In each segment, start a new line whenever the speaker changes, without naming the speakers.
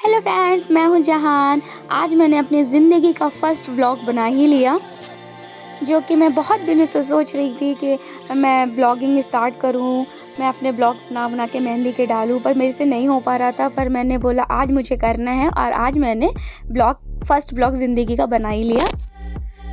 Hello friends, मैं हूं जहान। आज मैंने अपनी ज़िंदगी का फ़र्स्ट व्लॉग बना ही लिया, जो कि मैं बहुत दिनों से सोच रही थी कि मैं ब्लॉगिंग स्टार्ट करूं। मैं अपने ब्लॉग्स बना बना के मेहंदी के डालूं, पर मेरे से नहीं हो पा रहा था। पर मैंने बोला आज मुझे करना है और आज मैंने फ़र्स्ट ब्लॉग ज़िंदगी का बना ही लिया।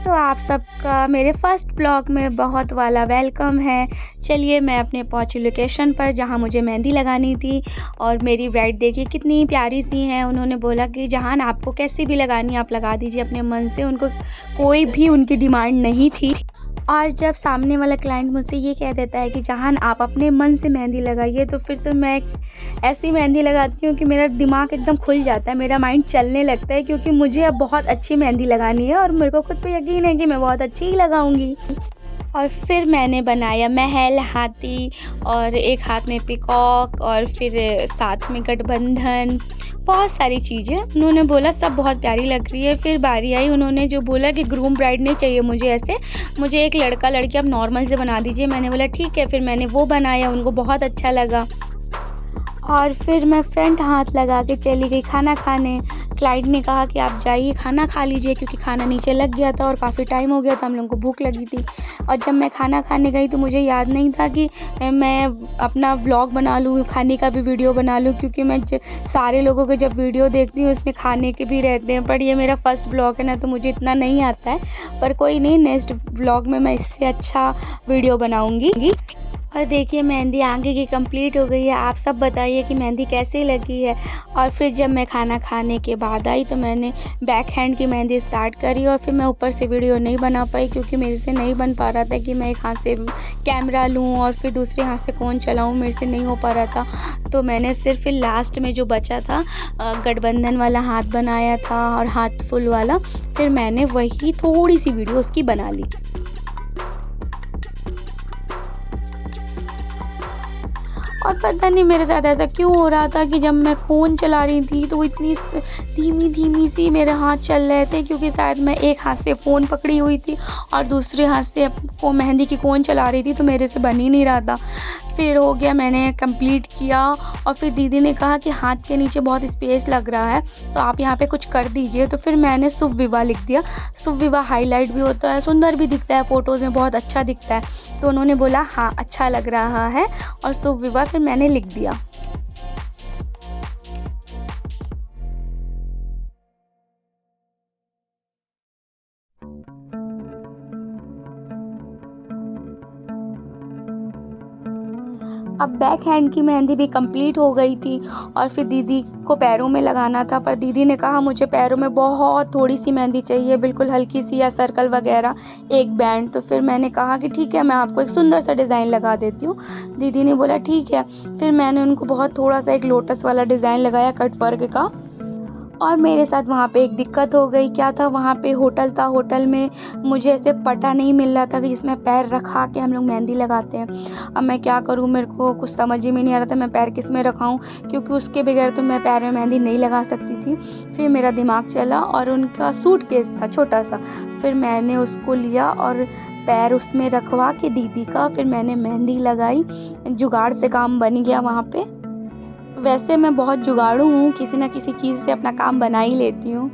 तो आप सबका मेरे फर्स्ट ब्लॉग में बहुत वाला वेलकम है। चलिए मैं अपने पहुंची लोकेशन पर जहां मुझे मेहंदी लगानी थी। और मेरी ब्राइड देखिए कितनी प्यारी सी हैं। उन्होंने बोला कि जहान आपको कैसी भी लगानी आप लगा दीजिए अपने मन से। उनको कोई भी उनकी डिमांड नहीं थी। और जब सामने वाला क्लाइंट मुझसे ये कह देता है कि जहान आप अपने मन से मेहंदी लगाइए, तो फिर तो मैं ऐसी मेहंदी लगाती हूँ कि मेरा दिमाग एकदम खुल जाता है, मेरा माइंड चलने लगता है, क्योंकि मुझे अब बहुत अच्छी मेहंदी लगानी है और मेरे को खुद पे यकीन है कि मैं बहुत अच्छी ही लगाऊंगी। और फिर मैंने बनाया महल, हाथी और एक हाथ में पिकॉक और फिर साथ में गठबंधन, बहुत सारी चीज़ें। उन्होंने बोला सब बहुत प्यारी लग रही है। फिर बारी आई, उन्होंने जो बोला कि ग्रूम ब्राइड नहीं चाहिए मुझे ऐसे, मुझे एक लड़का लड़की आप नॉर्मल से बना दीजिए। मैंने बोला ठीक है। फिर मैंने वो बनाया, उनको बहुत अच्छा लगा। और फिर मैं फ्रंट हाथ लगा के चली गई खाना खाने। क्लाइंट ने कहा कि आप जाइए खाना खा लीजिए, क्योंकि खाना नीचे लग गया था और काफ़ी टाइम हो गया था, हम लोगों को भूख लगी थी। और जब मैं खाना खाने गई तो मुझे याद नहीं था कि मैं अपना व्लॉग बना लूँ, खाने का भी वीडियो बना लूँ, क्योंकि मैं सारे लोगों के जब वीडियो देखती हूँ उसमें खाने के भी रहते हैं। पर ये मेरा फर्स्ट व्लॉग है ना, तो मुझे इतना नहीं आता है। पर कोई नहीं, नेक्स्ट व्लॉग में मैं इससे अच्छा वीडियो बनाऊँगी। और देखिए मेहंदी आगे की कंप्लीट हो गई है। आप सब बताइए कि मेहंदी कैसी लगी है। और फिर जब मैं खाना खाने के बाद आई तो मैंने बैक हैंड की मेहंदी स्टार्ट करी। और फिर मैं ऊपर से वीडियो नहीं बना पाई, क्योंकि मेरे से नहीं बन पा रहा था कि मैं एक हाथ से कैमरा लूँ और फिर दूसरे हाथ से फ़ोन चलाऊँ, मेरे से नहीं हो पा रहा था। तो मैंने सिर्फ फिर लास्ट में जो बचा था गठबंधन वाला हाथ बनाया था और हाथ फुल वाला, फिर मैंने वही थोड़ी सी वीडियो उसकी बना ली। और पता नहीं मेरे साथ ऐसा क्यों हो रहा था कि जब मैं फ़ोन चला रही थी तो वो इतनी धीमी धीमी सी मेरे हाथ चल रहे थे, क्योंकि शायद मैं एक हाथ से फ़ोन पकड़ी हुई थी और दूसरे हाथ से वो मेहंदी की कोन चला रही थी, तो मेरे से बन ही नहीं रहा था। फिर हो गया, मैंने कंप्लीट किया। और फिर दीदी ने कहा कि हाथ के नीचे बहुत स्पेस लग रहा है, तो आप यहाँ पे कुछ कर दीजिए। तो फिर मैंने शुभ विवाह लिख दिया। शुभ विवाह हाईलाइट भी होता है, सुंदर भी दिखता है, फ़ोटोज़ में बहुत अच्छा दिखता है। तो उन्होंने बोला हाँ अच्छा लग रहा है, और शुभ विवाह फिर मैंने लिख दिया। अब बैक हैंड की मेहंदी भी कंप्लीट हो गई थी। और फिर दीदी को पैरों में लगाना था, पर दीदी ने कहा मुझे पैरों में बहुत थोड़ी सी मेहंदी चाहिए, बिल्कुल हल्की सी, या सर्कल वगैरह एक बैंड। तो फिर मैंने कहा कि ठीक है, मैं आपको एक सुंदर सा डिज़ाइन लगा देती हूँ। दीदी ने बोला ठीक है। फिर मैंने उनको बहुत थोड़ा सा एक लोटस वाला डिज़ाइन लगाया कट वर्क का। और मेरे साथ वहाँ पे एक दिक्कत हो गई। क्या था, वहाँ पे होटल था, होटल में मुझे ऐसे पटा नहीं मिल रहा था कि जिसमें पैर रखा के हम लोग मेहंदी लगाते हैं। अब मैं क्या करूँ, मेरे को कुछ समझ ही में नहीं आ रहा था मैं पैर किस में रखाऊँ, क्योंकि उसके बगैर तो मैं पैर में मेहंदी नहीं लगा सकती थी। फिर मेरा दिमाग चला और उनका सूटकेस था छोटा सा, फिर मैंने उसको लिया और पैर उसमें रखवा के दीदी का फिर मैंने मेहंदी लगाई। जुगाड़ से काम बन गया वहाँ पे। वैसे मैं बहुत जुगाड़ू हूँ, किसी ना किसी चीज़ से अपना काम बना ही लेती हूँ।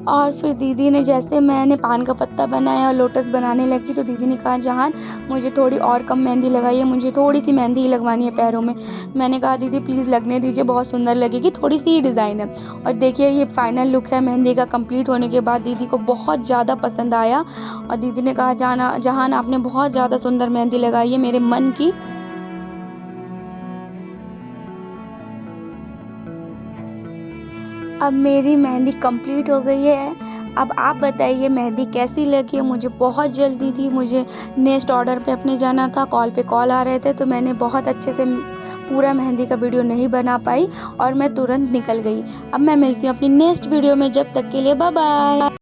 और फिर दीदी ने, जैसे मैंने पान का पत्ता बनाया और लोटस बनाने लगी, तो दीदी ने कहा जहान मुझे थोड़ी और कम मेहंदी लगाइए, मुझे थोड़ी सी मेहंदी ही लगवानी है पैरों में। मैंने कहा दीदी प्लीज़ लगने दीजिए, बहुत सुंदर लगेगी, थोड़ी सी ही डिज़ाइन है। और देखिए ये फाइनल लुक है मेहंदी का कंप्लीट होने के बाद। दीदी को बहुत ज़्यादा पसंद आया और दीदी ने कहा जहान आपने बहुत ज़्यादा सुंदर मेहंदी लगाई है मेरे मन की। अब मेरी मेहंदी कंप्लीट हो गई है। अब आप बताइए मेहंदी कैसी लगी है। मुझे बहुत जल्दी थी, मुझे नेक्स्ट ऑर्डर पे अपने जाना था, कॉल पे कॉल आ रहे थे, तो मैंने बहुत अच्छे से पूरा मेहंदी का वीडियो नहीं बना पाई और मैं तुरंत निकल गई। अब मैं मिलती हूँ अपनी नेक्स्ट वीडियो में, जब तक के लिए बाय बाय।